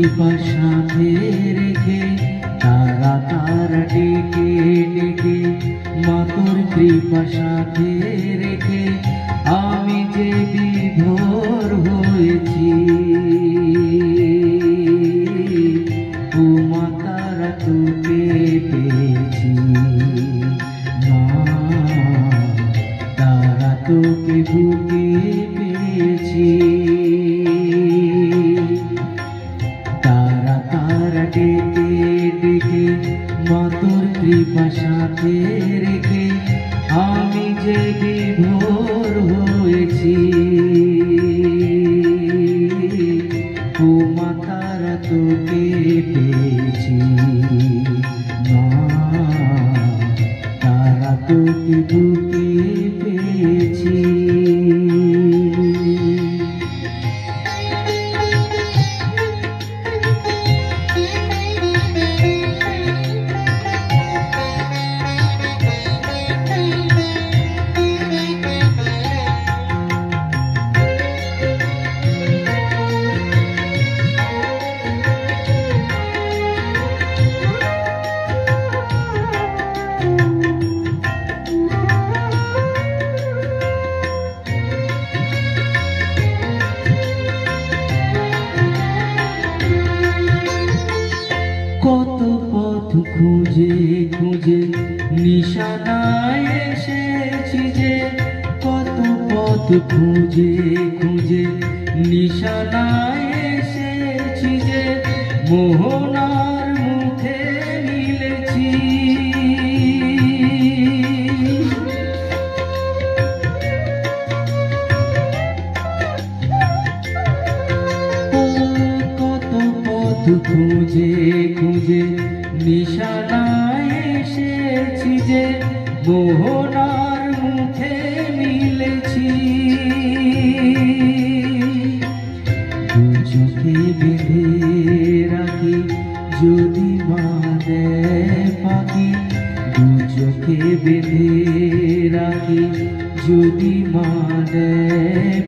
কৃপা সাথে রেখে তারা তারা ডেকে ডেকে মা তোর কৃপা সাথে রেখে আমি যে বিভোর হয়েছি। ও মা তারা তোকে পেয়েছি, মা তারা তোকে বুকে পেয়েছি। তারা তারা ডেকে ডেকে মা তোর কৃপা সাথে রেখে আমি যে বিভোর হয়েছি। ও মা তারা তোকে পেয়েছি, মা তারা তোকে বুকে পেয়েছি। কত পথ খুঁজে খুঁজে নিশানায় এসেছি যে, কত পথ খুঁজে খুঁজে নিশানায় এসেছি যে, মোহনার মুখে মিলেছি। কত পথ খুঁজে খুঁজে নিশানায় এসেছি যে, মোহনার মুখে